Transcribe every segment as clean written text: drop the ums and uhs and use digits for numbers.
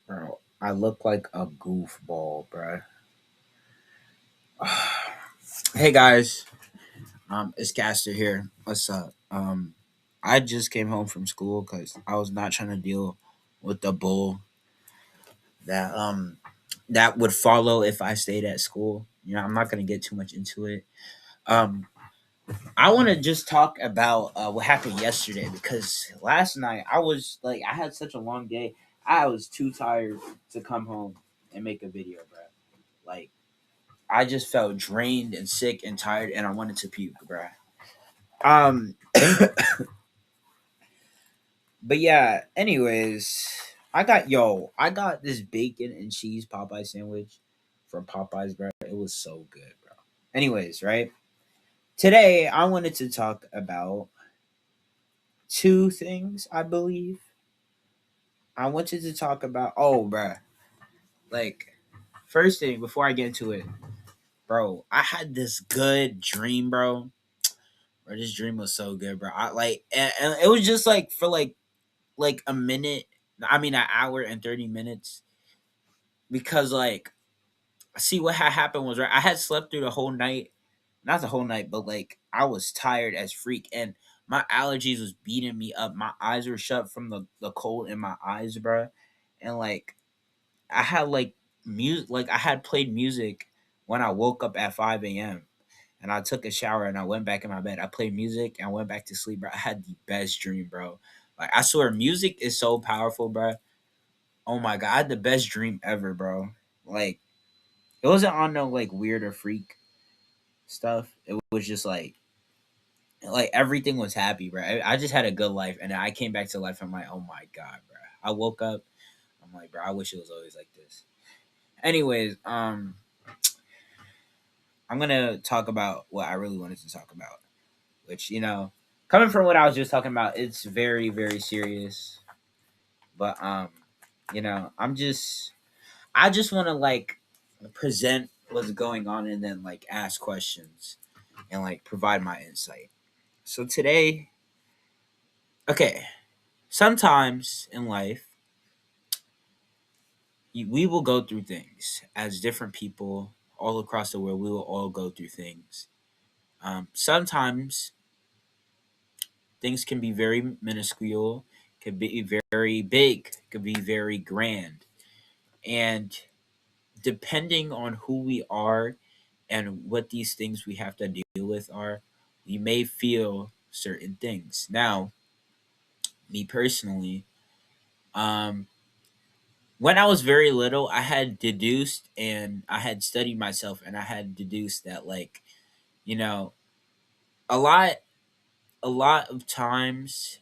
Bro, I look like a goofball, bro. Hey guys, it's Caster here. What's up? I just came home from school because I was not trying to deal with the bull that that would follow if I stayed at school. I'm not gonna get too much into it. Um, I want to just talk about what happened yesterday because last night I had such a long day. I was too tired to come home and make a video, bro. Like I just felt drained and sick and tired, and I wanted to puke, bruh. Um, but yeah. Anyways, I got this bacon and cheese Popeye sandwich from Popeyes, bro. It was so good, bro. Anyways, right today I wanted to talk about two things. I believe I wanted to talk about. Oh, bro. Like first thing before I get into it, bro. I had this good dream, bro. Bro, this dream was so good, bro. And it was just like for like a minute. I mean, an hour and 30 minutes because see what had happened was right. I had slept through the whole night, not the whole night, but like I was tired as freak, and my allergies was beating me up. My eyes were shut from the cold in my eyes, bro, and like I had like music, like I had played music when I woke up at 5 a.m. and I took a shower and I went back in my bed. I played music and I went back to sleep, bro. I had the best dream, bro. Like I swear, music is so powerful, bro. Oh my god, I had the best dream ever, bro. Like it wasn't on no like weird or freak stuff. It was just like everything was happy, bro. I just had a good life, and I came back to life. I'm like, oh my god, bro. I woke up. I'm like, bro. I wish it was always like this. Anyways, I'm gonna talk about what I really wanted to talk about, which coming from what I was just talking about, it's very very serious. But I just want to like present what's going on and then like ask questions and like provide my insight. So today, okay, sometimes in life we will go through things as different people all across the world. We will all go through things. Sometimes things can be very minuscule, can be very big, could be very grand. And depending on who we are and what these things we have to deal with are, we may feel certain things. Now, me personally, um, when I was very little, I had deduced and I had studied myself and I had deduced that you know, a lot a lot of times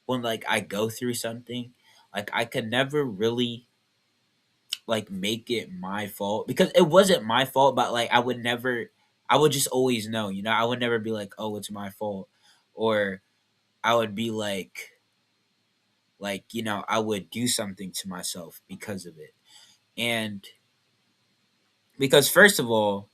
when like I go through something, like I could never really like make it my fault because it wasn't my fault, but like I would just always know, I would never be like, oh, it's my fault. Or I would be I would do something to myself because of it. And because first of all,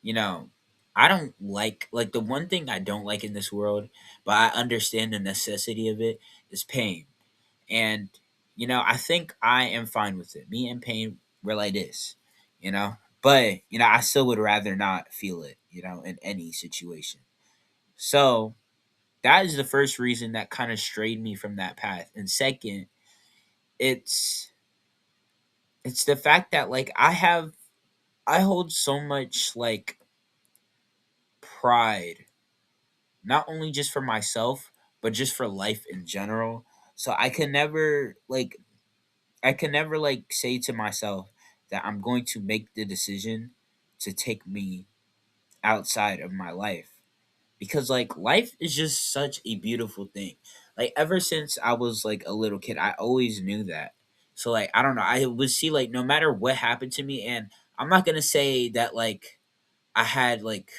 you know, I don't like the one thing I don't like in this world, but I understand the necessity of it is pain. And I think I am fine with it. Me and pain, we're like this, you know. But I still would rather not feel it, in any situation. So that is the first reason that kind of strayed me from that path. And second, it's it's the fact that like I hold so much like pride, not only just for myself, but just for life in general. So I can never like say to myself that I'm going to make the decision to take me outside of my life because like life is just such a beautiful thing. Like ever since I was like a little kid, I always knew that. So like I don't know, I would see like no matter what happened to me, and I'm not gonna say that like I had like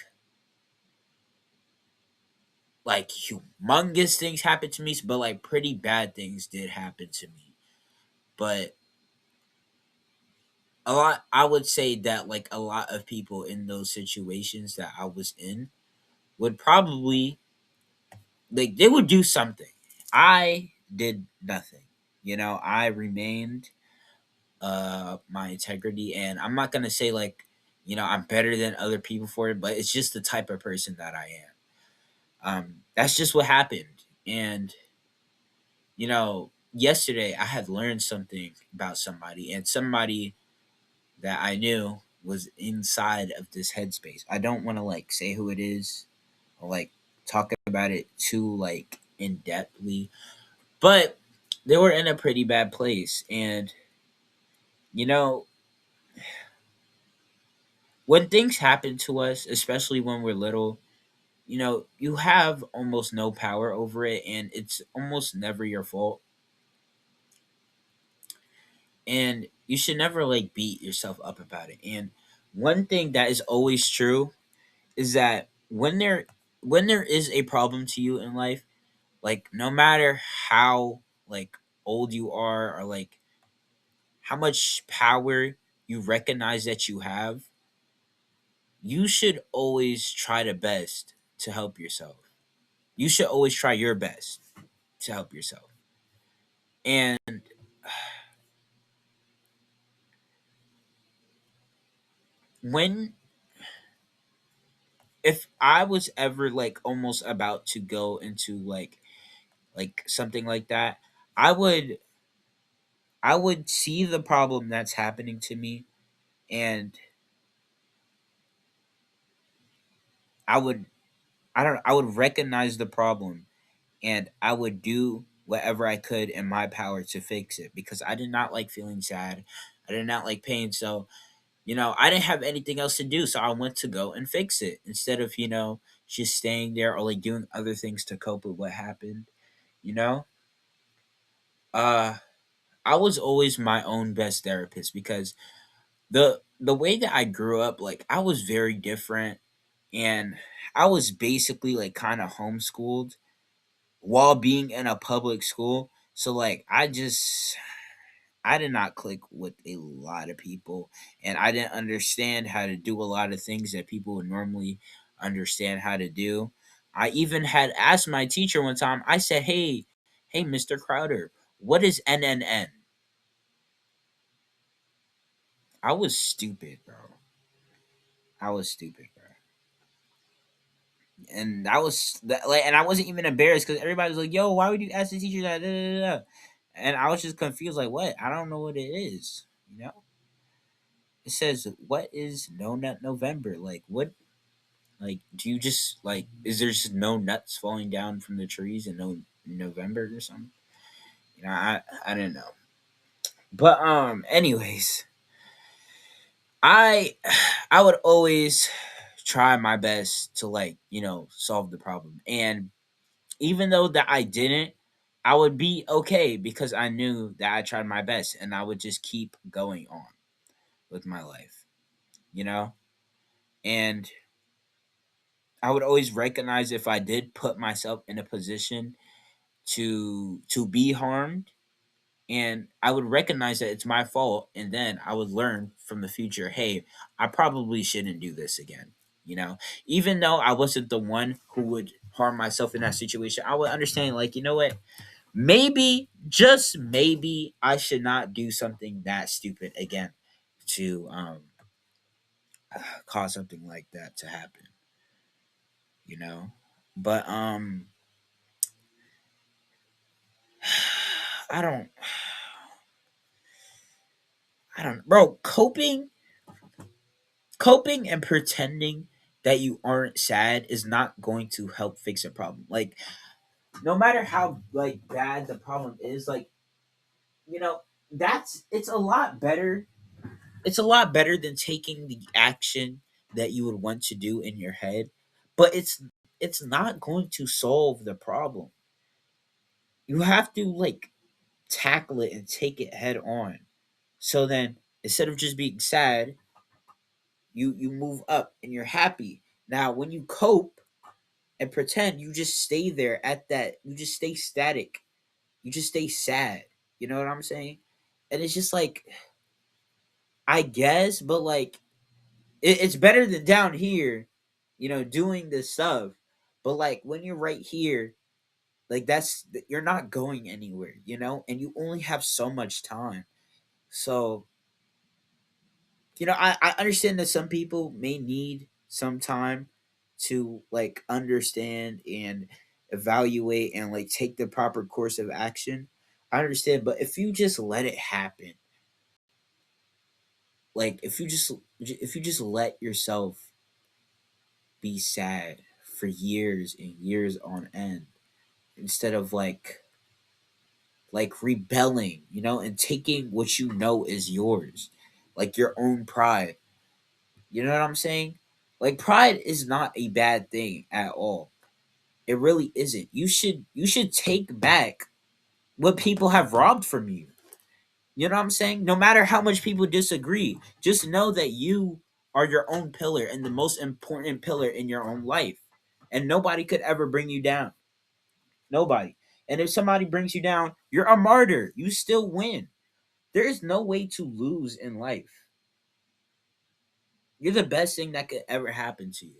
humongous things happen to me, but like pretty bad things did happen to me. But a lot I would say that like a lot of people in those situations that I was in would probably like they would do something. I did nothing. I remained. my integrity, and I'm not gonna say like, I'm better than other people for it, but it's just the type of person that I am. That's just what happened. And yesterday I had learned something about somebody, and somebody that I knew was inside of this headspace. I don't want to like say who it is or like talk about it too like in depthly, but they were in a pretty bad place. And you know, when things happen to us, especially when we're little, you have almost no power over it, and it's almost never your fault. And you should never like beat yourself up about it. And one thing that is always true is that when there is a problem to you in life, like no matter how like old you are, or like how much power you recognize that you have, you should always try the best to help yourself. You should always try your best to help yourself. And when if I was ever like almost about to go into like something like that, I would I would see the problem that's happening to me, and I would I would recognize the problem, and I would do whatever I could in my power to fix it, because I did not like feeling sad. I did not like pain. So, I didn't have anything else to do. So I went to go and fix it instead of, just staying there or like doing other things to cope with what happened, you know? Uh I was always my own best therapist, because the way that I grew up, like I was very different, and I was basically like kind of homeschooled while being in a public school. So like I did not click with a lot of people, and I didn't understand how to do a lot of things that people would normally understand how to do. I even had asked my teacher one time. I said, "Hey, Mr. Crowder, what is NNN?" I was stupid, bro. I was stupid, bro. And like, and I wasn't even embarrassed because everybody was like, "Yo, why would you ask the teacher that?" Da, da, da, da. And I was just confused, like, what? I don't know what it is. It says, "What is No Nut November?" Like, what? Like, do you just like? Is there just no nuts falling down from the trees in no November or something? I didn't know. But anyways, I I would always try my best to like solve the problem, and even though that I didn't, I would be okay because I knew that I tried my best, and I would just keep going on with my life, you know? And I would always recognize if I did put myself in a position to be harmed, and I would recognize that it's my fault, and then I would learn from the future, hey, I probably shouldn't do this again. Even though I wasn't the one who would harm myself in that situation, I would understand, like, you know what? Maybe, just maybe, I should not do something that stupid again to cause something like that to happen, you know? But I don't I don't bro, coping and pretending that you aren't sad is not going to help fix a problem. Like, no matter how like bad the problem is, like, you know, that's it's a lot better than taking the action that you would want to do in your head, but it's not going to solve the problem. You have to like tackle it and take it head on. So then, instead of just being sad, you move up and you're happy. Now, when you cope and pretend, you just stay there at that. You just stay static. You just stay sad. You know what I'm saying? And it's just like, I guess, but like it's better than down here, doing this stuff. But like when you're right here, like you're not going anywhere, and you only have so much time. So I understand that some people may need some time to like understand and evaluate and like take the proper course of action. I understand, but if you just let it happen, like if you just let yourself be sad for years and years on end instead of like rebelling, and taking what you know is yours, like your own pride. You know what I'm saying? Like pride is not a bad thing at all. It really isn't. You should take back what people have robbed from you. You know what I'm saying? No matter how much people disagree, just know that you are your own pillar and the most important pillar in your own life. And nobody could ever bring you down. Nobody. And if somebody brings you down, you're a martyr. You still win. There is no way to lose in life. You're the best thing that could ever happen to you.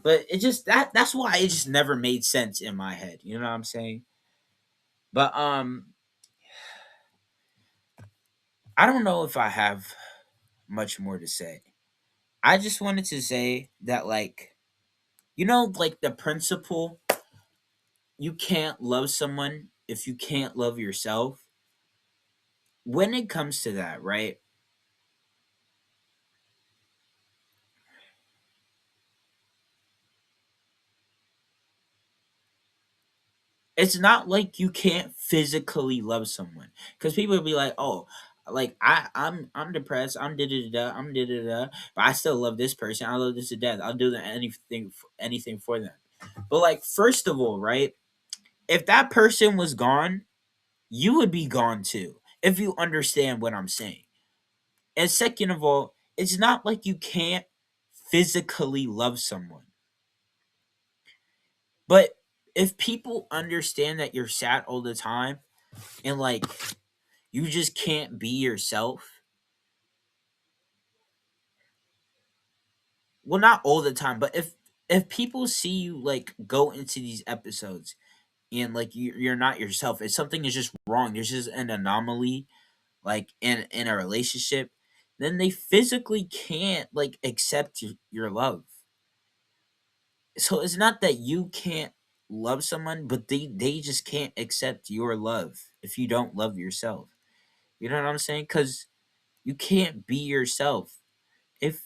But it just that's why it just never made sense in my head. You know what I'm saying? But I don't know if I have much more to say. I just wanted to say that like like the principle, you can't love someone if you can't love yourself. When it comes to that, right? It's not like you can't physically love someone, because people will be like, "Oh, like I'm depressed. I'm da da da. I'm da da da. But I still love this person. I love this to death. I'll do anything for them." But like, first of all, right? If that person was gone, you would be gone too. If you understand what I'm saying. And second of all, it's not like you can't physically love someone. But if people understand that you're sad all the time and like you just can't be yourself, well, not all the time, but if people see you like go into these episodes and like you're not yourself, if something is just wrong, there's just an anomaly like in a relationship, then they physically can't like accept your love. So it's not that you can't love someone, but they just can't accept your love if you don't love yourself. You know what I'm saying? Because you can't be yourself. If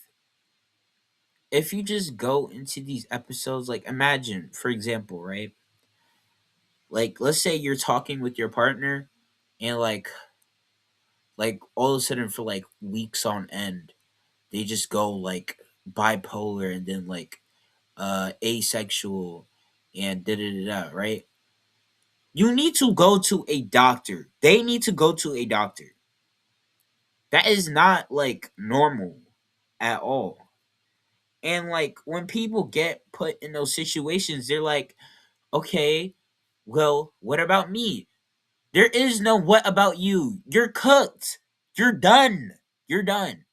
if you just go into these episodes, like imagine, for example, right? Like let's say you're talking with your partner and like all of a sudden for like weeks on end, they just go like bipolar and then like asexual and da da da da, right? You need to go to a doctor. They need to go to a doctor. That is not like normal at all. And like when people get put in those situations, they're like, okay, well, what about me? There is no what about you. You're cooked. You're done. You're done.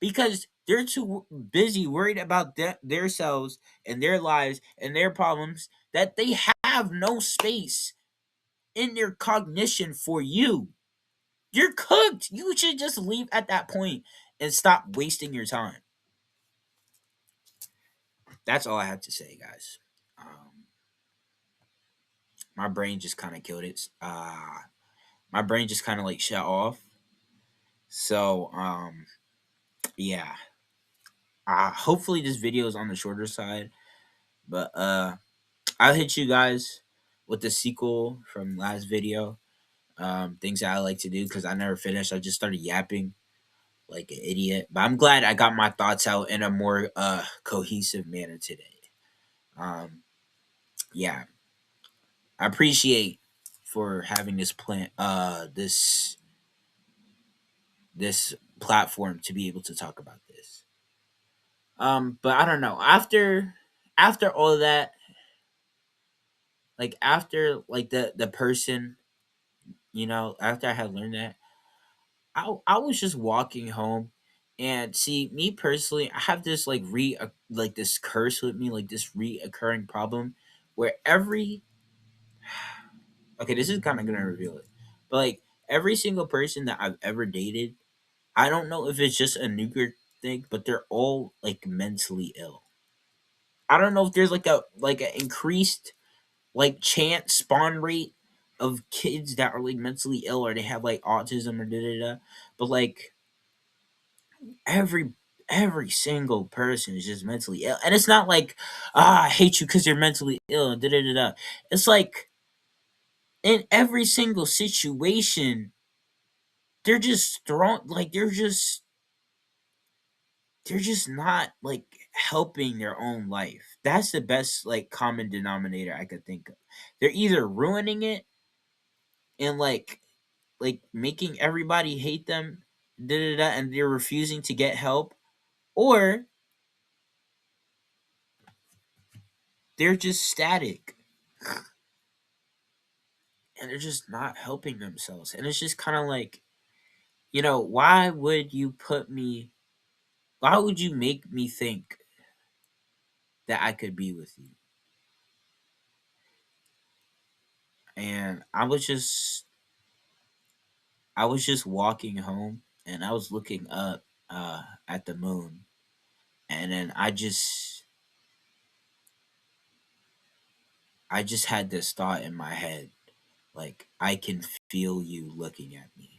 Because they're too busy worried about themselves and their lives and their problems that they have no space in their cognition for you. You're cooked. You should just leave at that point and stop wasting your time. That's all I have to say, guys. My brain just kind of killed it. My brain just kind of like shut off. So, yeah. Hopefully this video is on the shorter side, but I'll hit you guys with the sequel from last video. Things that I like to do because I never finished. I just started yapping like an idiot. But I'm glad I got my thoughts out in a more cohesive manner today. Um, yeah, I appreciate for having this plan this platform to be able to talk about this. But I don't know. After all of that, like after like the person, after I had learned that, I was just walking home, and see, me personally, I have this like this curse with me, like this reoccurring problem, where every okay, this is kind of gonna reveal it, but like every single person that I've ever dated, I don't know if it's just a Nuger thing, but they're all like mentally ill. I don't know if there's like an increased like chance spawn rate of kids that are like mentally ill or they have like autism or da da da. But like every every single person is just mentally ill, and it's not like I hate you because you're mentally ill and da da da da. It's like in every single situation, they're just thrown like they're just not like helping their own life. That's the best like common denominator I could think of. They're either ruining it and like making everybody hate them, da da da, and they're refusing to get help, or they're just static and they're just not helping themselves. And it's just kind of like, why would you put me? Why would you make me think that I could be with you? And I was just walking home and I was looking up at the moon, and then I just had this thought in my head, like I can feel you looking at me.